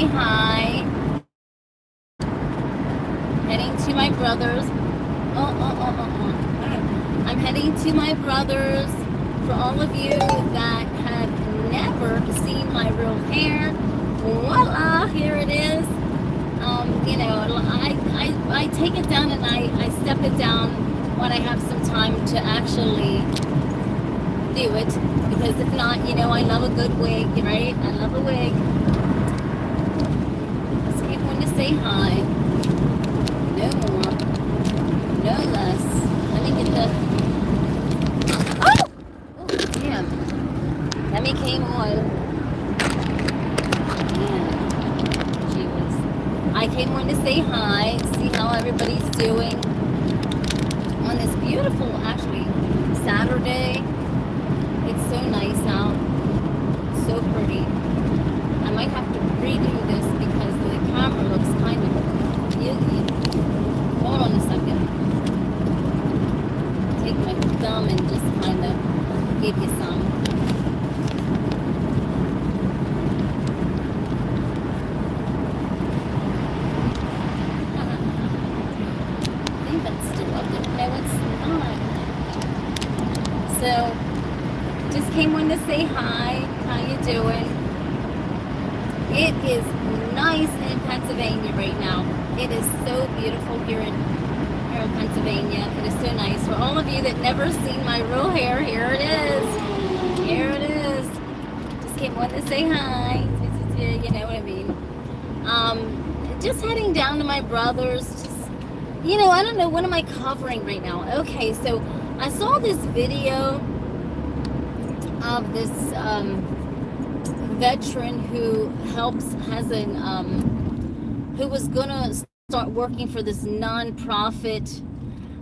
hi. Heading to my brother's. I'm heading to my brother's. For all of you that have never seen my real hair, voila, here it is. You know, I take it down and I step it down when I have some time to actually do it, because if not, you know, I love a good wig, right? I love a wig. Just keep wanting to say hi. No more, no less. Let me get the, oh damn, let me came on. Man, jeez. I came on to say hi, see how everybody's doing on this beautiful, actually, Saturday. It's so nice out, so pretty. I might have to redo this because the camera looks kind of yucky. Hold on a second. Take my thumb and just kind of give you some. I think that's still up there. No, it's not. So, just came on to say hi. How you doing? It is nice in Pennsylvania right now. It is so beautiful here in Pennsylvania. It is so nice. For all of you that never seen my real hair, here it is. Here it is. Just came on to say hi. You know what I mean? Just heading down to my brother's. Just, you know, I don't know, what am I covering right now? Okay, so I saw this video of this veteran who who was gonna start working for this non-profit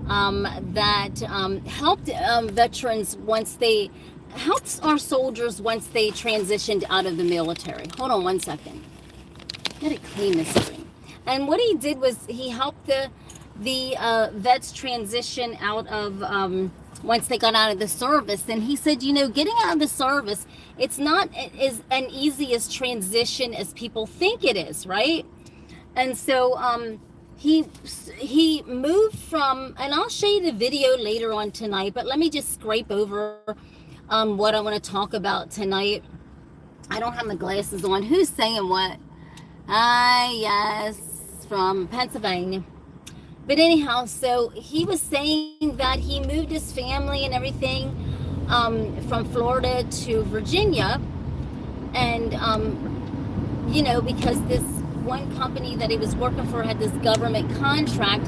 that helped veterans helps our soldiers once they transitioned out of the military. Hold on one second. Gotta clean this screen. And what he did was he helped the vets transition out of once they got out of the service. And he said, you know, getting out of the service, it's not as an easiest transition as people think it is, right? And so he moved from, and I'll show you the video later on tonight, but let me just scrape over what I want to talk about tonight. I don't have my glasses on. Who's saying what? Yes, from Pennsylvania. But anyhow, so he was saying that he moved his family and everything from Florida to Virginia. And, you know, because this one company that he was working for had this government contract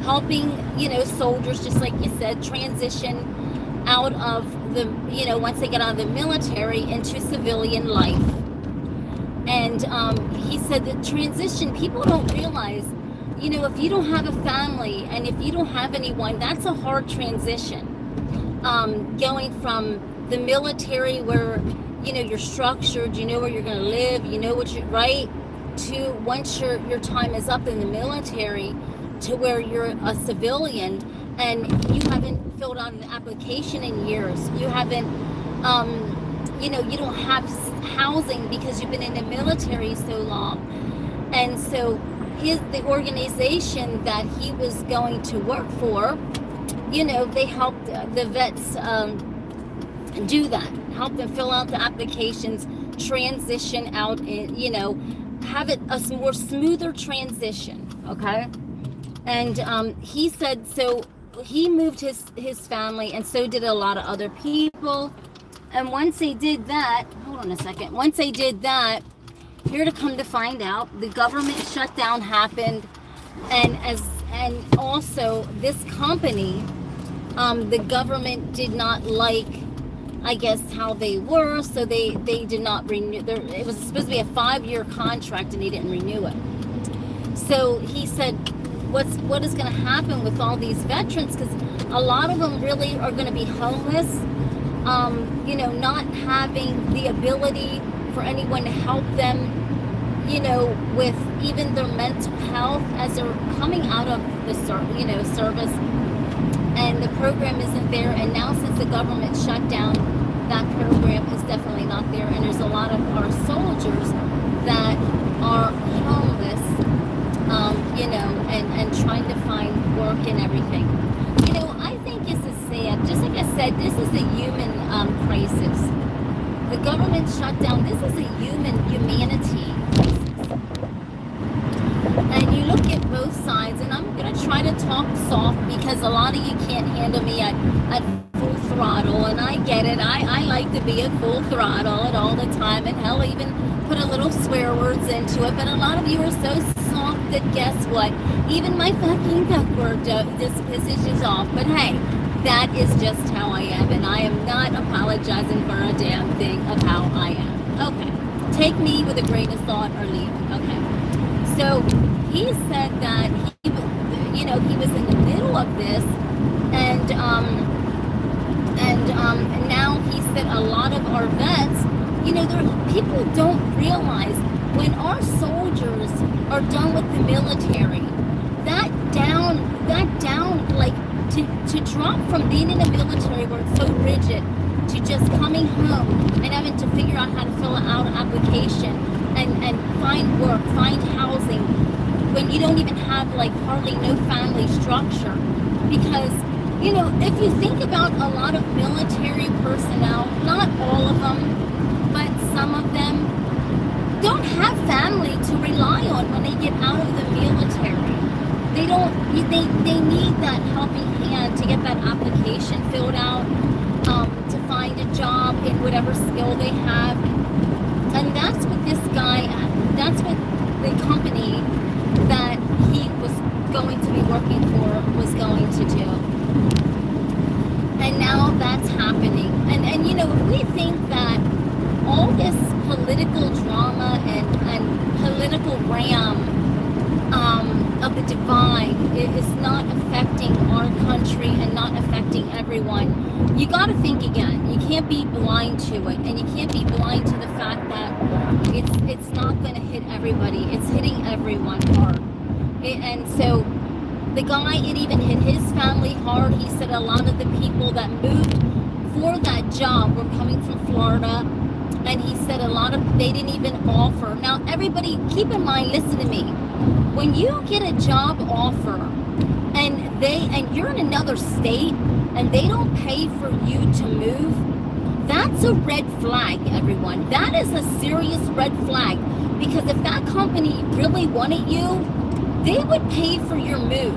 helping, you know, soldiers, just like you said, transition out of the, you know, once they get out of the military into civilian life. And he said that transition, people don't realize, you know, if you don't have a family and if you don't have anyone, that's a hard transition. Going from the military where, you know, you're structured, you know where you're going to live, you know what you're, right, to once your time is up in the military to where you're a civilian and you haven't filled out an application in years. You haven't, you know, you don't have housing because you've been in the military so long. And so the organization that he was going to work for, you know, they helped the vets do that, help them fill out the applications, transition out, and, you know, have it a more smoother transition, okay? And he said, so he moved his family, and so did a lot of other people. And once they did that, hold on a second, once they did that, here to come to find out, the government shutdown happened, and also this company, the government did not like, I guess, how they were, so they did not renew. It was supposed to be a 5-year contract, and they didn't renew it. So he said, what is going to happen with all these veterans? Because a lot of them really are going to be homeless, you know, not having the ability for anyone to help them, you know, with even their mental health as they're coming out of the service, and the program isn't there. And now since the government shut down, that program is definitely not there, and there's a lot of our soldiers that are homeless, and trying to find work and everything. I think this is sad. Just like I said, this is a human crisis. The government shutdown, this is a humanity crisis. And you look at both sides, and I'm going to try to talk soft because a lot of you can't handle me at full throttle, and I get it. I like to be at full throttle at all the time, and hell, even put a little swear words into it, but a lot of you are so soft that guess what? Even my fucking duck word just pisses you off. But hey, that is just how I am, and I am not apologizing for a damn thing of how I am. Okay, take me with a grain of salt or leave. Okay, so he said that he was in the middle of this, and now he said a lot of our vets, people don't realize when our soldiers are done with the military, that down, like to drop from being in the military where it's so rigid to just coming home and having to figure out how to fill out an application and find work, find housing, when you don't even have like hardly no family structure. Because if you think about a lot of military personnel, not all of them, but some of them don't have family to rely on when they get out of the military. They need that helping hand to get that application filled out, to find a job in whatever skill they have. And that's what that's what the company that he was going to be working for was going to do. And now that's happening. And if we think that all this political drama and political ram of the divide is not affecting our country and not affecting everyone, you got to think again. You can't be blind to it, and you can't be blind to the fact that it's not going to hit everybody. It's hitting everyone hard. And so the guy, it even hit his family hard. He said a lot of the people that moved for that job were coming from Florida, and he said they didn't even offer. Now everybody, keep in mind, listen to me. When you get a job offer and you're in another state and they don't pay for you to move, that's a red flag, everyone. That is a serious red flag, because if that company really wanted you, they would pay for your move.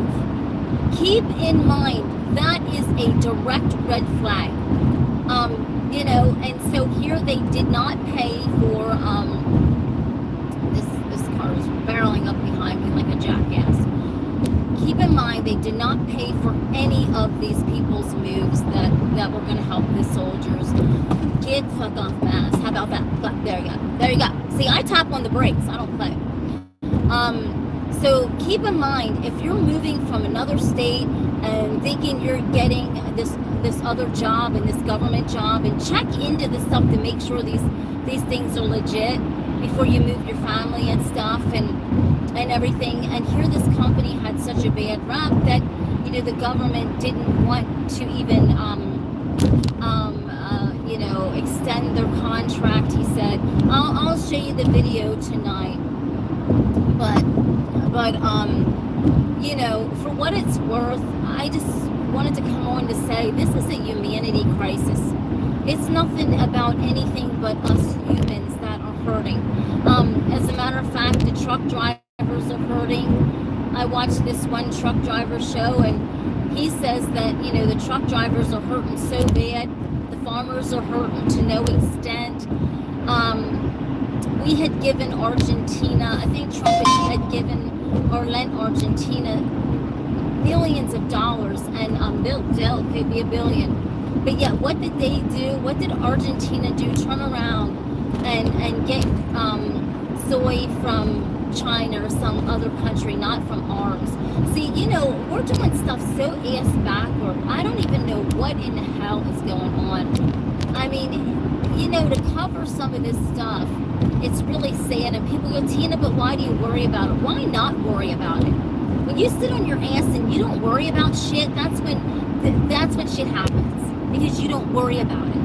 Keep in mind, that is a direct red flag. And so here they did not pay for, this car is barreling up behind me like a jackass. Keep in mind, they did not pay for any of these people's moves that were going to help the soldiers. Get fuck off mass. How about that? There you go. There you go. See, I tap on the brakes. I don't play. So keep in mind, if you're moving from another state and thinking you're getting this other job and this government job, and check into this stuff to make sure these things are legit before you move your family and stuff and everything. And here this company had such a bad rap that the government didn't want to even extend their contract. He said, I'll show you the video tonight, but for what it's worth, I just wanted to come on to say this is a humanity crisis. It's nothing about anything but us humans that are hurting. As a matter of fact, the truck drivers are hurting. I watched this one truck driver show, and he says that the truck drivers are hurting so bad, the farmers are hurting to no extent. We had given Argentina, I think Trump had given or lent Argentina millions of dollars, and they'll pay me $1 billion. But yet, what did they do? What did Argentina do? Turn around and get soy from China or some other country, not from ours. See, we're doing stuff so ass backward. I don't even know what in the hell is going on. I mean, to cover some of this stuff, it's really sad. And people go, Tina, but why do you worry about it? Why not worry about it? When you sit on your ass and you don't worry about shit, that's when shit happens, because you don't worry about it.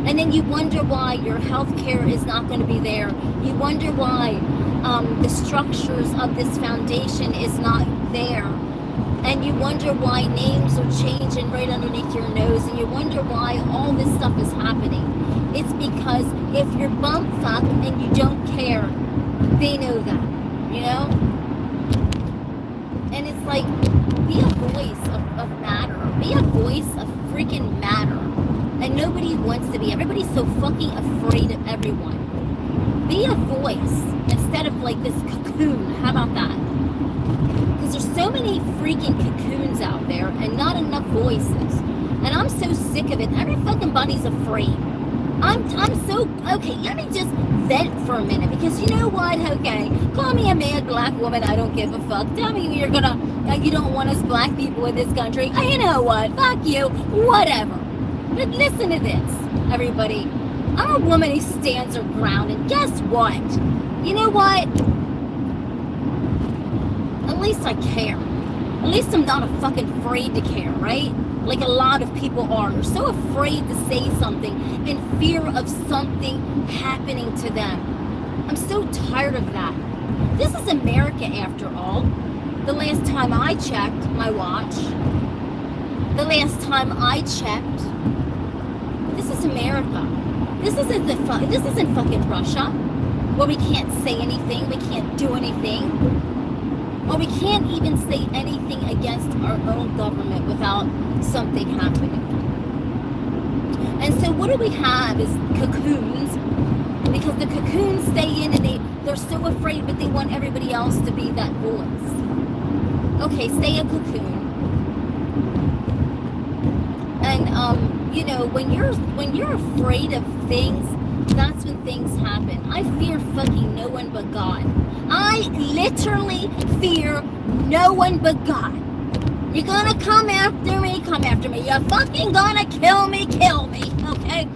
And then you wonder why your health care is not going to be there. You wonder why the structures of this foundation is not there. And you wonder why names are changing right underneath your nose. And you wonder why all this stuff is happening. It's because if you're bumfuck and you don't care, they know that, you know? And it's like, be a voice of matter. Be a voice of freaking matter. And nobody wants to be. Everybody's so fucking afraid of everyone. Be a voice instead of like this cocoon. How about that? Because there's so many freaking cocoons out there and not enough voices. And I'm so sick of it. Every fucking body's afraid. I'm so, okay, let me just vent for a minute, because you know what, okay, call me a mad black woman, I don't give a fuck. Tell me you don't want us black people in this country. You know what, fuck you, whatever. But listen to this, everybody. I'm a woman who stands her ground, and guess what? You know what? At least I care. At least I'm not fucking afraid to care, right? Like a lot of people are. They're so afraid to say something in fear of something happening to them. I'm so tired of that. This is America after all. The last time I checked my watch, the last time I checked, this is America. This isn't fucking Russia, where we can't say anything, we can't do anything. Or we can't even say anything against our own government without something happening. And so what do we have is cocoons, because the cocoons stay in and they're so afraid, but they want everybody else to be that voice. Okay, stay a cocoon. And you know, when you're afraid of things, that's when things happen. I fear fucking no one but God. I literally fear no one but God. You're gonna come after me, come after me. You're fucking gonna kill me, okay?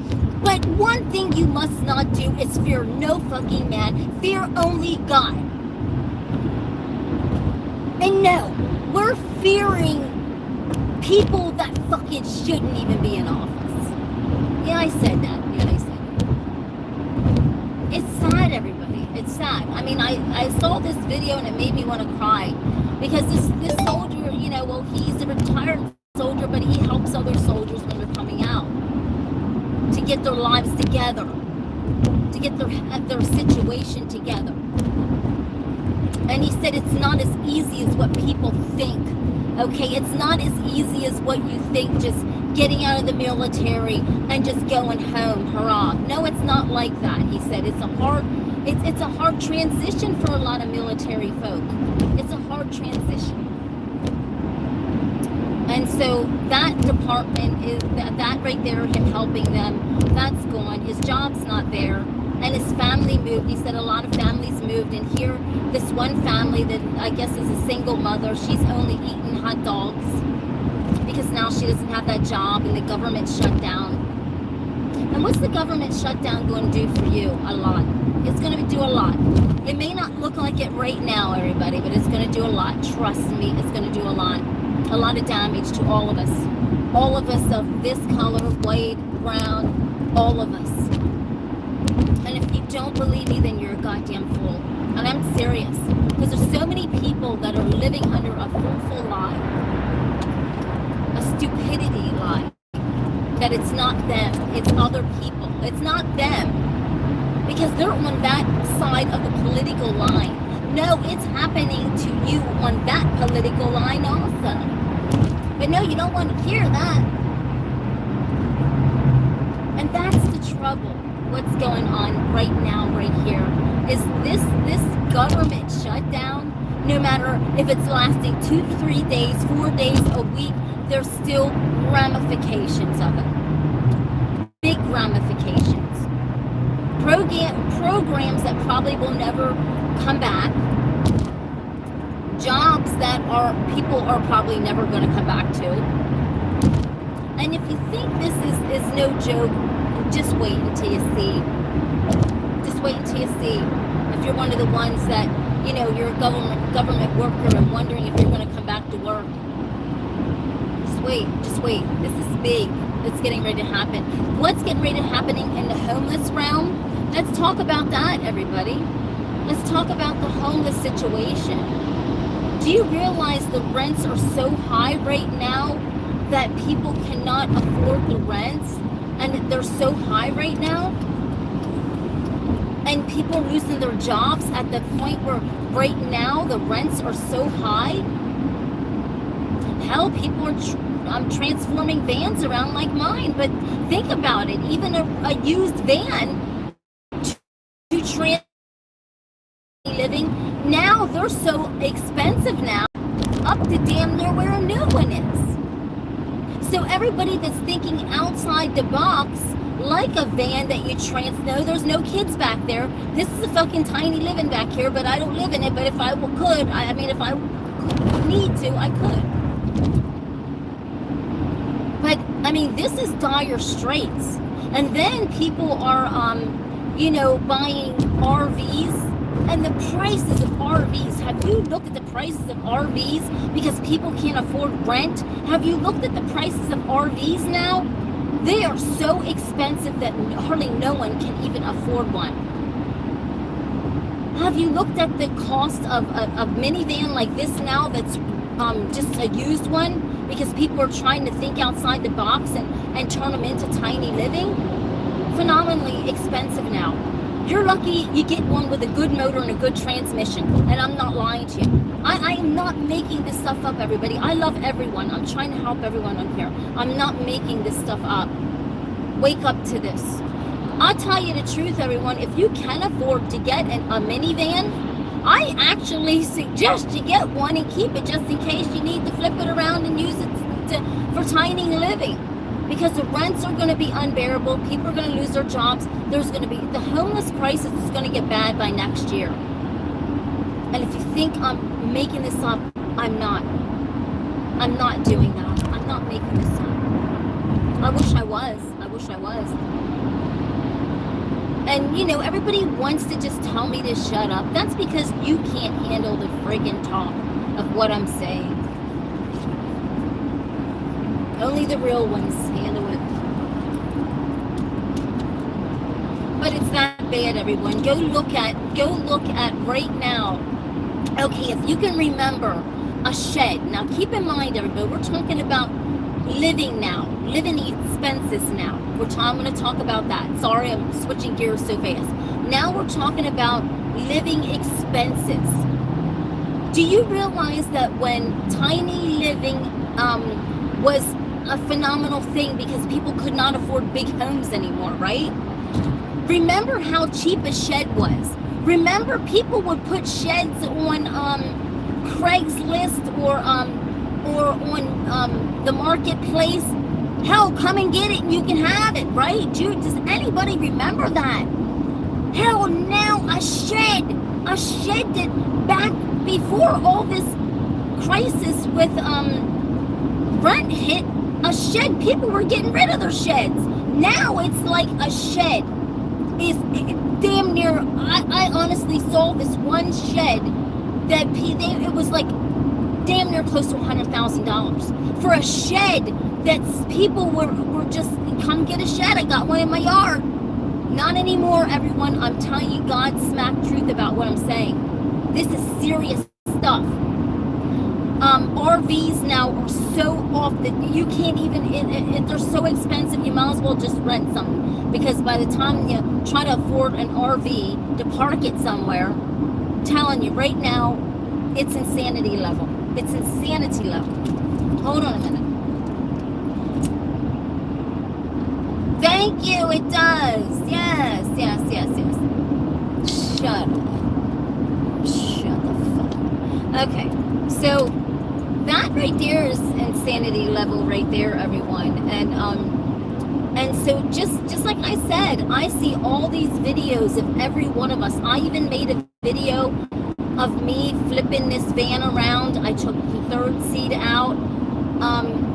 But one thing you must not do is fear no fucking man. Fear only God. And no, we're fearing people that fucking shouldn't even be in office. Yeah, I said that. It's sad, everybody. It's sad. I mean, I saw this video and it made me want to cry, because this soldier, you know, well, he's a retired soldier, but he helps other soldiers when they're coming out to get their lives together, to get their situation together. And he said it's not as easy as what people think. Okay, it's not as easy as what you think, just getting out of the military and just going home, hurrah. No, it's not like that. He said it's a hard transition for a lot of military folk. It's a hard transition. And so that department is that right there, him helping them, that's gone. His job's not there. And his family moved. He said a lot of families moved, and here, this one family that I guess is a single mother, she's only eating hot dogs because now she doesn't have that job and the government shut down. And what's the government shutdown going to do for you? A lot. It's going to do a lot. It may not look like it right now, everybody, but it's going to do a lot. Trust me, it's going to do a lot. A lot of damage to all of us. All of us of this color, white, brown, all of us. And if you don't believe me, then you're a goddamn fool. And I'm serious. Because there's so many people that are living under a foolful lie. A stupidity lie. That it's not them. It's other people. It's not them. Because they're on that side of the political line. No, it's happening to you on that political line also. But no, you don't want to hear that. And that's the trouble. What's going on right now, right here, is this government shutdown, no matter if it's lasting 2 to 3 days, 4 days, a week, there's still ramifications of it. Big ramifications. Programs that probably will never come back. Jobs that people are probably never going to come back to. And if you think this is no joke, just wait until you see. Just wait until you see. If you're one of the ones that, you know, you're a government worker and wondering if you're going to come back to work. Just wait. This is big. that's getting ready to happen. What's getting ready to happening in the homeless realm? Let's talk about that, everybody. Let's talk about the homeless situation. Do you realize the rents are so high right now that people cannot afford the rents? And they're so high right now? And people are losing their jobs at the point where right now the rents are so high? Hell, people are transforming vans around like mine. But think about it, even a used van to trans living, now they're so expensive now, up to damn near where a new one is. So everybody that's thinking outside the box, like a van that you no, there's no kids back there. This is a fucking tiny living back here, but I don't live in it. But if I could, I mean, if I need to, I could. But I mean, this is dire straits. And then people are, you know, buying RVs. And the prices of RVs, have you looked at the prices of RVs because people can't afford rent? Have you looked at the prices of RVs now? They are so expensive that hardly no one can even afford one. Have you looked at the cost of a minivan like this now that's just a used one? Because people are trying to think outside the box and turn them into tiny living? Phenomenally expensive now. You're lucky you get one with a good motor and a good transmission. And I'm not lying to you. I am not making this stuff up, everybody. I love everyone. I'm trying to help everyone on here. I'm not making this stuff up. Wake up to this. I'll tell you the truth, everyone. If you can afford to get a minivan, I actually suggest you get one and keep it just in case you need to flip it around and use it for tiny living. Because the rents are going to be unbearable. People are going to lose their jobs. There's going to be, the homeless crisis is going to get bad by next year. And if you think I'm making this up, I'm not. I'm not doing that. I'm not making this up. I wish I was. I wish I was. And, you know, everybody wants to just tell me to shut up. That's because you can't handle the friggin' talk of what I'm saying. Only the real ones handle it. But it's that bad, everyone. Go look at right now. Okay, if you can remember a shed. Now keep in mind, everybody, we're talking about living now. Living expenses now. I'm going to talk about that. Sorry, I'm switching gears so fast. Now we're talking about living expenses. Do you realize that when tiny living was a phenomenal thing because people could not afford big homes anymore, right? Remember how cheap a shed was. Remember people would put sheds on Craigslist or on the marketplace. Hell, come and get it and you can have it, right? Dude, does anybody remember that? Hell, now a shed that back before all this crisis with rent hit, a shed, people were getting rid of their sheds. Now it's like a shed is damn near, I honestly saw this one shed that it was like damn near close to $100,000 for a shed that people were just, come get a shed, I got one in my yard. Not anymore, everyone. I'm telling you God's smack truth about what I'm saying. This is serious stuff. RVs now are so off that you can't even, they're so expensive, you might as well just rent something. Because by the time you try to afford an RV to park it somewhere, I'm telling you right now, it's insanity level. It's insanity level. Hold on a minute. Thank you, it does. Yes. Shut the fuck up. Okay, so that right there is insanity level right there, everyone. And so just like I said, I see all these videos of every one of us. I even made a video of me flipping this van around. I took the third seat out.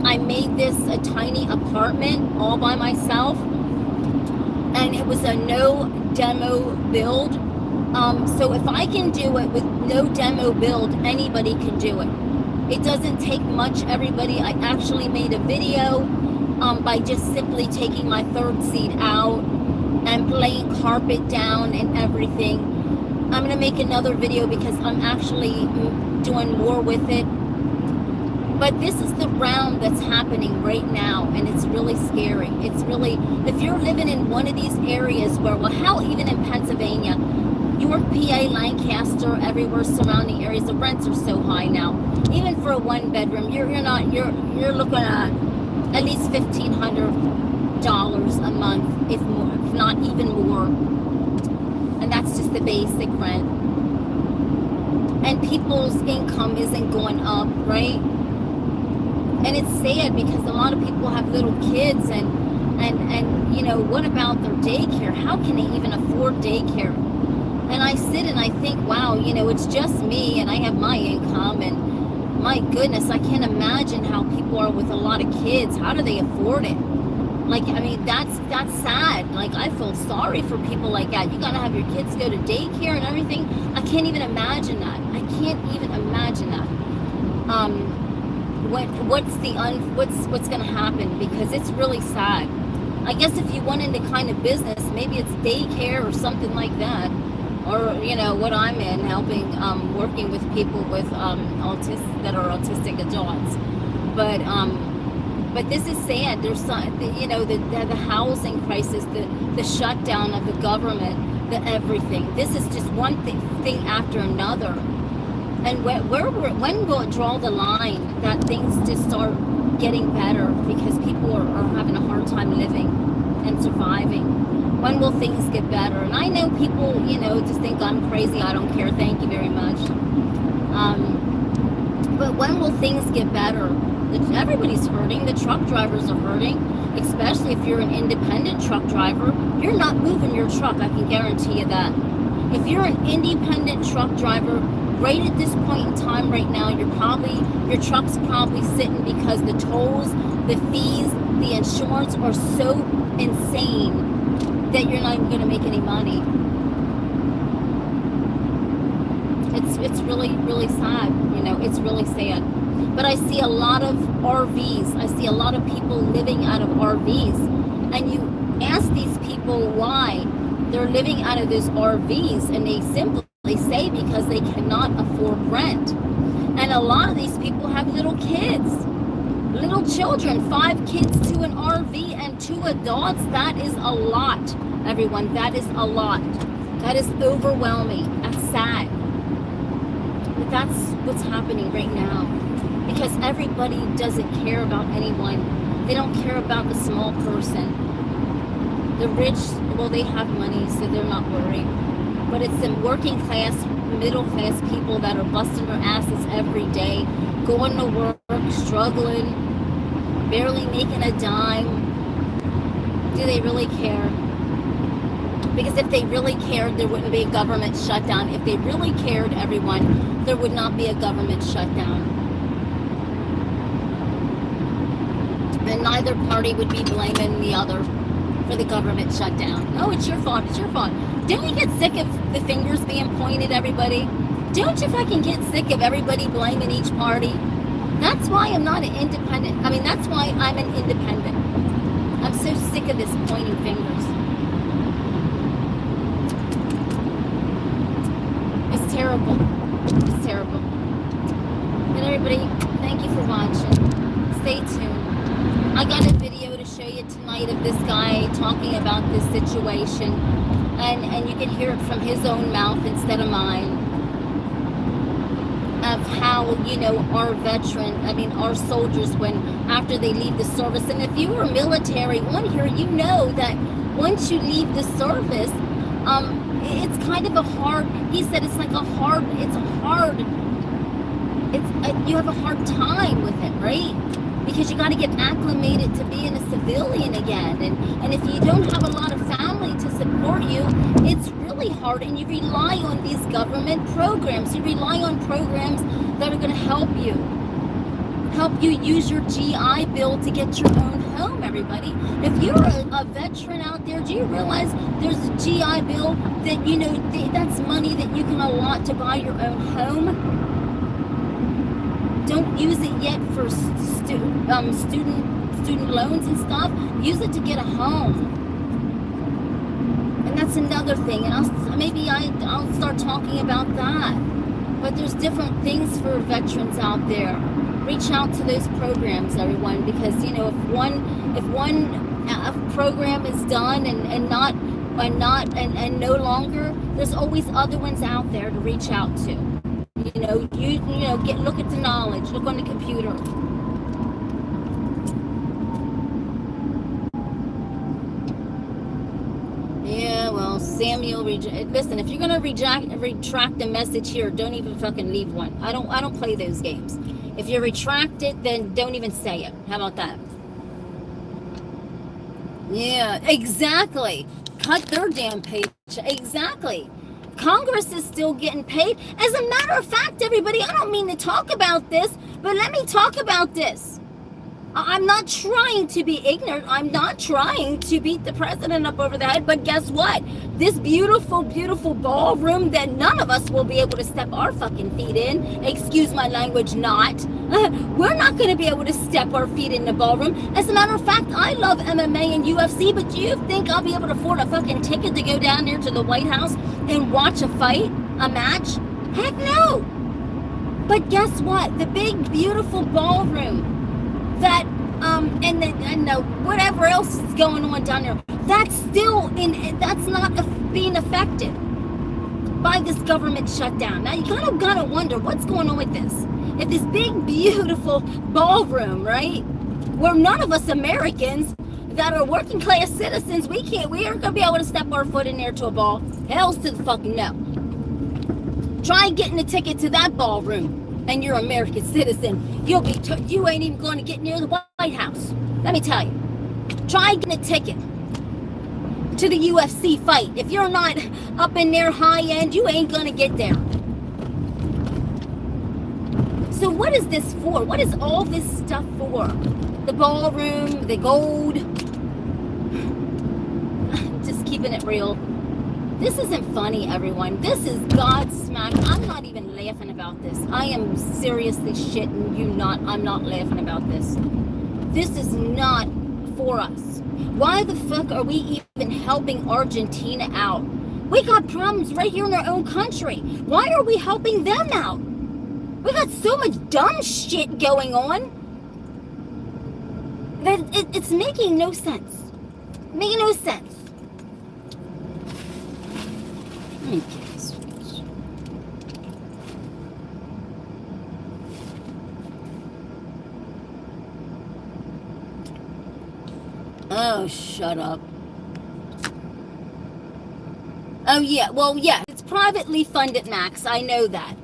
I made this a tiny apartment all by myself, and it was a no demo build. So if I can do it with no demo build, anybody can do it. It doesn't take much, everybody. I actually made a video by just simply taking my third seat out and laying carpet down and everything. I'm gonna make another video because I'm actually doing more with it. But this is the realm that's happening right now, and it's really scary. It's really, if you're living in one of these areas where, well, hell, even in Pennsylvania, York, PA, Lancaster, everywhere surrounding areas, the rents are so high now. Even for a one bedroom, you're looking at least $1,500 a month, if not even more. And that's just the basic rent. And people's income isn't going up, right? And it's sad because a lot of people have little kids, and you know, what about their daycare? How can they even afford daycare? And I sit and I think, wow, you know, it's just me and I have my income, and my goodness, I can't imagine how people are with a lot of kids. How do they afford it? Like, I mean, that's sad. Like, I feel sorry for people like that. You gotta have your kids go to daycare and everything. I can't even imagine that. I can't even imagine that. What's gonna happen? Because it's really sad. I guess if you went into kind of business, maybe it's daycare or something like that, or you know what I'm in, helping, working with people with autistic adults. But this is sad. There's some, you know, the housing crisis, the shutdown of the government, the everything. This is just one thing after another. And when will it draw the line that things just start getting better because people are having a hard time living and surviving? When will things get better? And I know people, you know, just think I'm crazy. I don't care. Thank you very much. But when will things get better? Everybody's hurting. The truck drivers are hurting, especially if you're an independent truck driver. You're not moving your truck. I can guarantee you that. If you're an independent truck driver, right at this point in time right now, your truck's probably sitting because the tolls, the fees, the insurance are so insane that you're not even going to make any money. It's really, really sad, you know, it's really sad. But I see a lot of RVs. I see a lot of people living out of RVs. And you ask these people why they're living out of those RVs, and they simply say because they cannot afford rent. And a lot of these people have little kids, little children, 5 kids to an RV and 2 adults. That is a lot, everyone. That is a lot. That is overwhelming. That's sad. But that's what's happening right now, because everybody doesn't care about anyone. They don't care about the small person. The rich, well, they have money, so they're not worried. But it's the working class, middle class people that are busting their asses every day, going to work, struggling, barely making a dime. Do they really care? Because if they really cared, there wouldn't be a government shutdown. If they really cared, everyone, there would not be a government shutdown. And neither party would be blaming the other for the government shutdown. Oh, it's your fault. It's your fault. Don't you get sick of the fingers being pointed, everybody? Don't you fucking get sick of everybody blaming each party? That's why I'm not an independent. I mean, that's why I'm an independent. I'm so sick of this pointing fingers. It's terrible. It's terrible. And everybody, thank you for watching. Stay tuned. I got a video to show you tonight of this guy talking about this situation, and you can hear it from his own mouth instead of mine, of how, you know, our our soldiers, when after they leave the service, and if you were military on here, you know that once you leave the service, it's kind of a hard, he said it's like a hard, you have a hard time with it, right? Because you got to get acclimated to being a civilian again, and if you don't have a lot of family to support you, it's really hard, and you rely on these government programs. You rely on programs that are going to help you use your GI Bill to get your own home, everybody. If you're a veteran out there, do you realize there's a GI Bill that, you know, that's money that you can allot to buy your own home? Don't use it yet for student student loans and stuff, use it to get a home. And that's another thing. And I'll start talking about that. But there's different things for veterans out there. Reach out to those programs, everyone, because if one program is done and no longer, there's always other ones out there to reach out to. Look at the knowledge, look on the computer. Yeah, well, Samuel, listen, if you're gonna retract the message here, don't even fucking leave one. I don't play those games. If you retract it, then don't even say it. How about that? Yeah, exactly. Cut their damn paycheck. Exactly. Congress is still getting paid. As a matter of fact, everybody, I don't mean to talk about this, but let me talk about this. I'm not trying to be ignorant. I'm not trying to beat the president up over the head, but guess what? This beautiful, beautiful ballroom that none of us will be able to step our fucking feet in, excuse my language, not. We're not going to be able to step our feet in the ballroom. As a matter of fact, I love MMA and UFC, but do you think I'll be able to afford a fucking ticket to go down there to the White House and watch a fight, a match? Heck no. But guess what? The big, beautiful ballroom that and whatever else is going on down there, that's not being affected by this government shutdown. Now you kind of gotta wonder what's going on with this. If this big beautiful ballroom, right, where none of us Americans that are working class citizens, we aren't gonna be able to step our foot in there to a ball. Hell's to the fucking no. Try getting a ticket to that ballroom and you're an American citizen, you ain't even going to get near the White House. Let me tell you. Try getting a ticket to the UFC fight. If you're not up in there high end, you ain't going to get there. So what is this for? What is all this stuff for? The ballroom, the gold. Just keeping it real. This isn't funny, everyone. This is Godsmack. I'm not even laughing about this. I am seriously shitting you not. I'm not laughing about this. This is not for us. Why the fuck are we even helping Argentina out? We got problems right here in our own country. Why are we helping them out? We got so much dumb shit going on that it's making no sense. Making no sense. Oh, shut up. Oh, yeah. Well, yeah, it's privately funded, Max. I know that.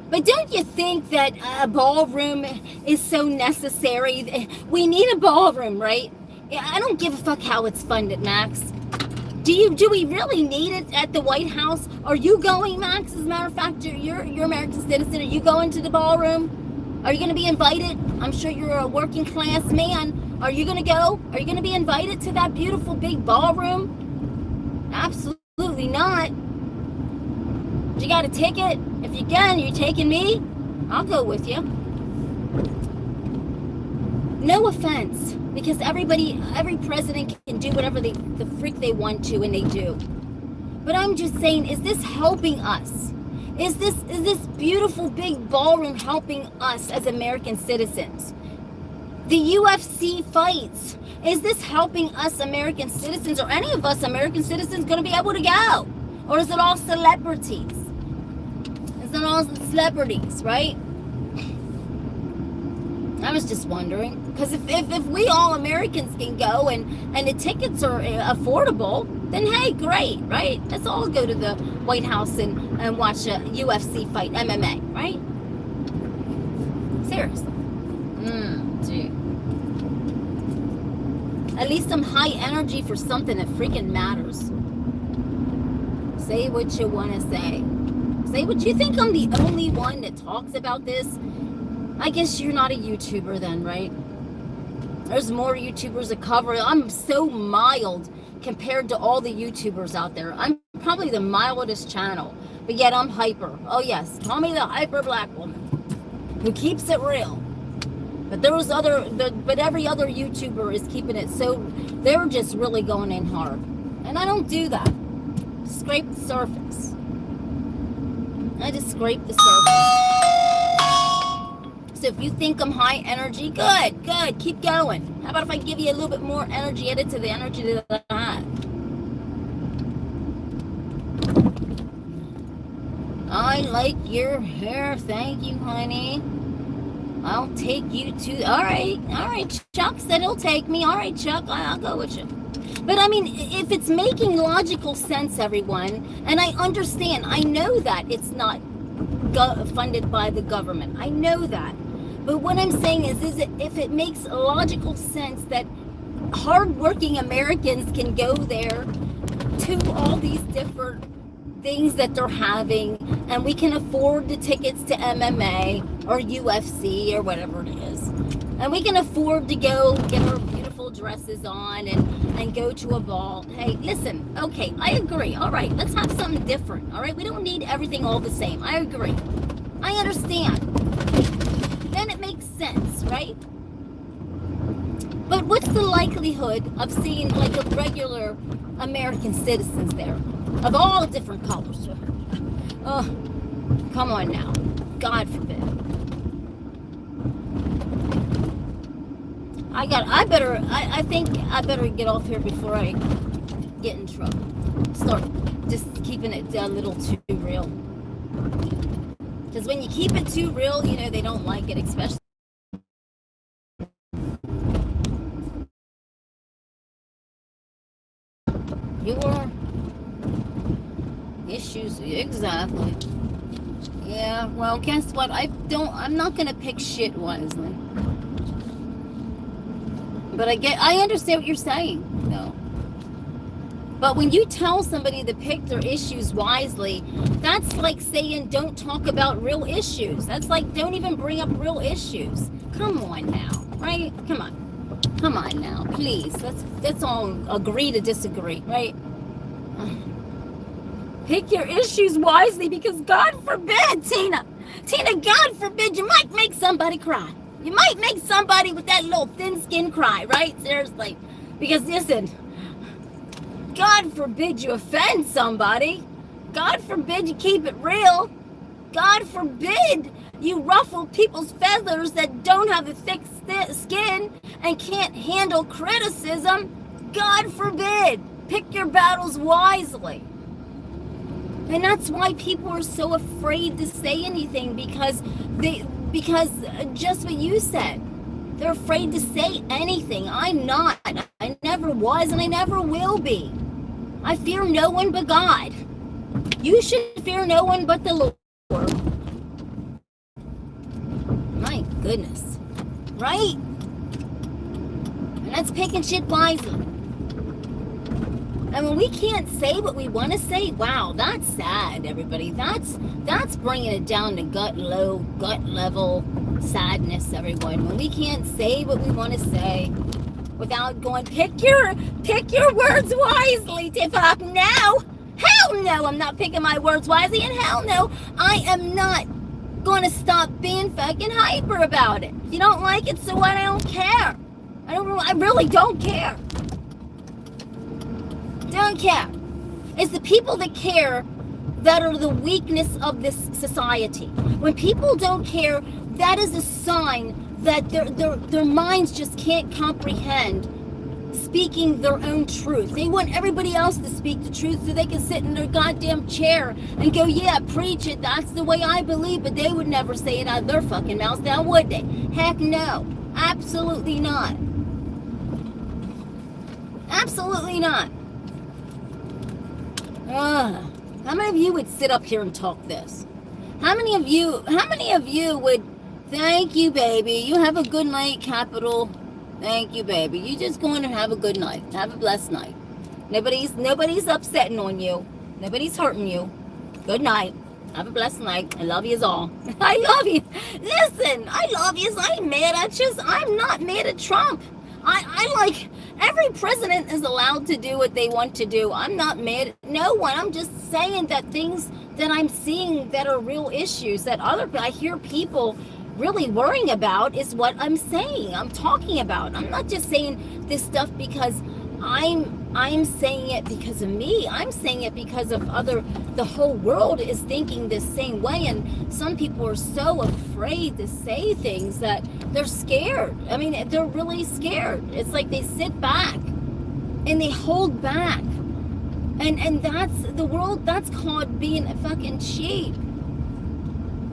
But don't you think that a ballroom is so necessary? We need a ballroom, right? I don't give a fuck how it's funded, Max. Do we really need it at the White House? Are you going, Max? As a matter of fact, you're American citizen. Are you going to the ballroom? Are you going to be invited? I'm sure you're a working class man. Are you going to go? Are you going to be invited to that beautiful big ballroom? Absolutely not. You got a ticket? If you can, you're taking me? I'll go with you. No offense, because every president can do whatever the freak they want to, and they do. But I'm just saying, is this helping us? Is this beautiful big ballroom helping us as American citizens? The UFC fights, is this helping us American citizens, or any of us American citizens going to be able to go? Or is it all celebrities? Is it all celebrities, right? I was just wondering, because if we all Americans can go and the tickets are affordable, then hey, great, right? Let's all go to the White House and watch a UFC fight, MMA, right? Seriously. Gee. At least some high energy for something that freaking matters. Say what you want to say. Say what you think. I'm the only one that talks about this. I guess you're not a YouTuber then, right? There's more YouTubers that cover it. I'm so mild compared to all the YouTubers out there. I'm probably the mildest channel, but yet I'm hyper. Oh yes, call me the hyper black woman who keeps it real. But but every other YouTuber is keeping it so, they're just really going in hard. And I don't do that. Scrape the surface. I just scrape the surface. So if you think I'm high energy, good, keep going. How about if I give you a little bit more energy added to the energy that I have? I like your hair, thank you, honey. I'll take you to, all right, Chuck said he'll take me. All right, Chuck, I'll go with you. But I mean, if it's making logical sense, everyone, and I understand, I know that it's not funded by the government. I know that. But what I'm saying is if it makes logical sense that hardworking Americans can go there to all these different things that they're having, and we can afford the tickets to MMA or UFC or whatever it is, and we can afford to go get our beautiful dresses on and go to a ball. Hey, listen, okay, I agree. All right, let's have something different. All right, we don't need everything all the same. I agree. I understand. Then it makes sense, right? But what's the likelihood of seeing like a regular American citizens there of all different colors? Oh, come on now. God forbid. I think I better get off here before I get in trouble. Start just keeping it a little too real. Because when you keep it too real, you know, they don't like it, especially. Your issues, exactly. Yeah, well, guess what? I'm not gonna pick shit wisely. But I understand what you're saying, though. But when you tell somebody to pick their issues wisely, that's like saying don't talk about real issues. That's like don't even bring up real issues. Come on now, right? Come on now, please. Let's all agree to disagree, right? Pick your issues wisely, because God forbid, Tina, God forbid, you might make somebody cry. You might make somebody with that little thin skin cry, right? Seriously. Because listen, God forbid you offend somebody. God forbid you keep it real. God forbid you ruffle people's feathers that don't have a thick skin and can't handle criticism. God forbid. Pick your battles wisely. And that's why people are so afraid to say anything, because just what you said, they're afraid to say anything. I'm not. I never was, and I never will be. I fear no one but God. You should fear no one but the Lord. My goodness. Right? And that's picking shit wisely. And when we can't say what we want to say, wow, that's sad, everybody. That's bringing it down to gut level sadness, everyone. When we can't say what we want to say without going, pick your words wisely, Tiffany. No, hell no, I'm not picking my words wisely, and hell no, I am not going to stop being fucking hyper about it. If you don't like it, so what? I don't care. I really don't care. Don't care. It's the people that care that are the weakness of this society. When people don't care, that is a sign that their minds just can't comprehend speaking their own truth. They want everybody else to speak the truth so they can sit in their goddamn chair and go, yeah, preach it, that's the way I believe, but they would never say it out of their fucking mouths now, would they? Heck no. Absolutely not. Absolutely not. How many of you would sit up here and talk this? How many of you would, thank you, baby, you have a good night, Capital. Thank you, baby. You just going to have a good night. Have a blessed night. Nobody's upsetting on you. Nobody's hurting you. Good night. Have a blessed night. I love you all. I love you. Listen, I love you. I'm mad at you. I'm not mad at Trump. I like, every president is allowed to do what they want to do. I'm not mad at no one. I'm just saying that things that I'm seeing that are real issues, that I hear people really worrying about is what I'm saying, I'm talking about. I'm not just saying this stuff because I'm saying it because of me. I'm saying it because of the whole world is thinking the same way, and some people are so afraid to say things that they're scared. I mean, they're really scared. It's like they sit back and they hold back. And that's the world, that's called being a fucking sheep.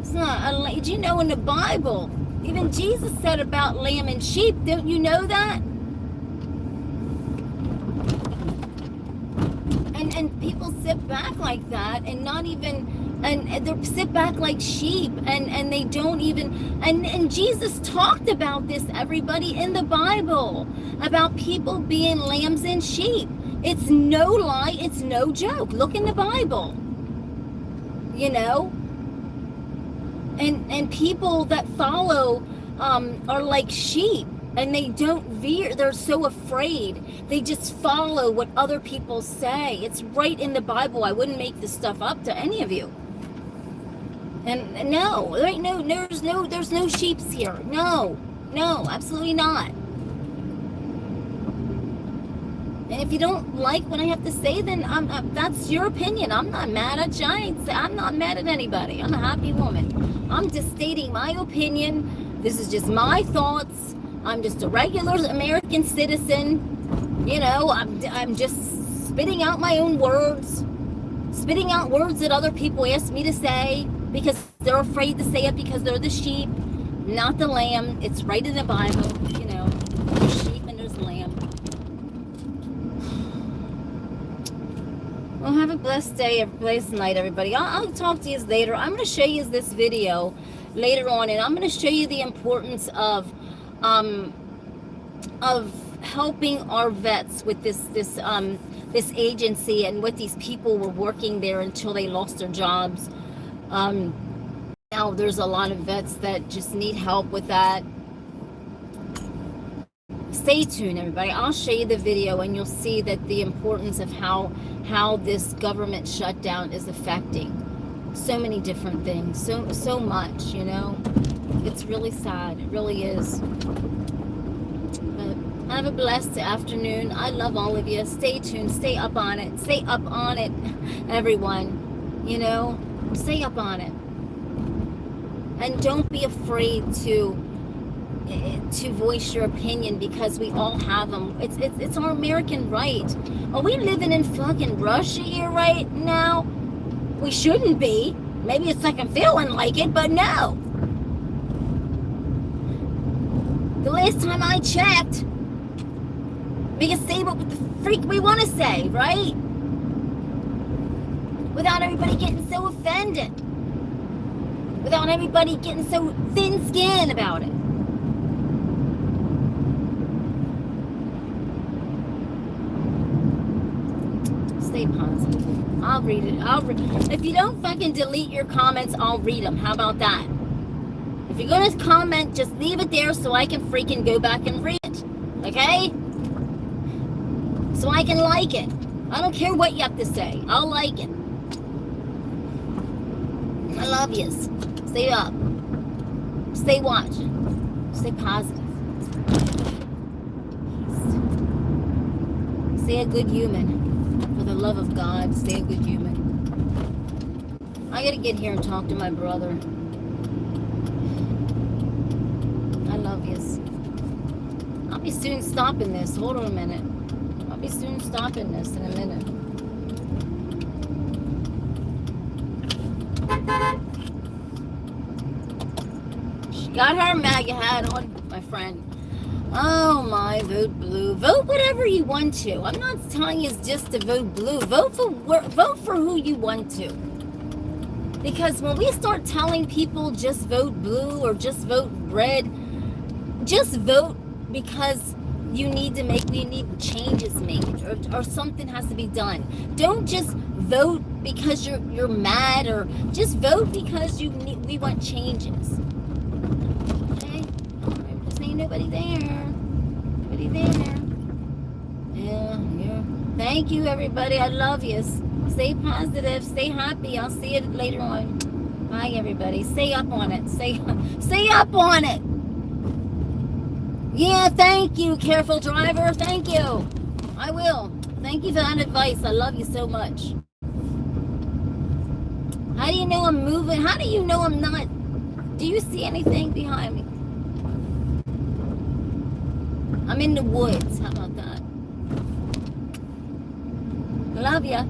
It's not, do you know in the Bible, even Jesus said about lamb and sheep, don't you know that? And people sit back like that and not even, and they sit back like sheep and they don't even, and Jesus talked about this, everybody, in the Bible, about people being lambs and sheep. It's no lie, it's no joke. Look in the Bible, you know? And people that follow are like sheep, and they don't veer. They're so afraid. They just follow what other people say. It's right in the Bible. I wouldn't make this stuff up to any of you. And no, there ain't there's no sheeps here. No, absolutely not. And if you don't like what I have to say, then that's your opinion. I'm not mad at you. I'm not mad at anybody. I'm a happy woman. I'm just stating my opinion. This is just my thoughts. I'm just a regular American citizen. You know, I'm just spitting out my own words. Spitting out words that other people ask me to say because they're afraid to say it because they're the sheep, not the lamb. It's right in the Bible, you know. There's sheep and there's lamb. Well, have a blessed day, blessed night, everybody. I'll talk to you later. I'm going to show you this video later on, and I'm going to show you the importance of helping our vets with this agency and what these people were working there until they lost their jobs. Now there's a lot of vets that just need help with that. Stay tuned, everybody. I'll show you the video and you'll see that the importance of how this government shutdown is affecting so many different things, so much, you know. It's really sad. It really is. But have a blessed afternoon. I love all of you. Stay tuned. Stay up on it. Stay up on it, everyone. You know, stay up on it. And don't be afraid to voice your opinion, because we all have them. It's our American right. Are we living in fucking Russia here right now? We shouldn't be. Maybe it's like I'm feeling like it, but no. The last time I checked, we can say what the freak we want to say, right? Without everybody getting so offended. Without everybody getting so thin-skinned about it. Stay positive. I'll read it. If you don't fucking delete your comments, I'll read them. How about that? If you're going to comment, just leave it there so I can freaking go back and read it. Okay? So I can like it. I don't care what you have to say. I'll like it. I love yous. Stay up. Stay watching. Stay positive. Stay a good human. For the love of God, stay a good human. I gotta get here and talk to my brother. I love yous. I'll be soon stopping this. Hold on a minute. I'll be soon stopping this in a minute. She got her MAGA hat on, my friend. Oh my, vote blue. Vote whatever you want to. I'm not telling you just to vote blue. Vote for who you want to. Because when we start telling people just vote blue or just vote red, just vote because we need changes made, or something has to be done. Don't just vote because you're mad, or just vote because we want changes. Okay? Just ain't nobody there. Nobody there. Yeah. Thank you, everybody. I love you. Stay positive. Stay happy. I'll see you later on. Hi, everybody. Stay up on it. Stay up on it. Yeah, thank you, careful driver. Thank you. I will. Thank you for that advice. I love you so much. How do you know I'm moving? How do you know I'm not? Do you see anything behind me? I'm in the woods. How about that? Love ya.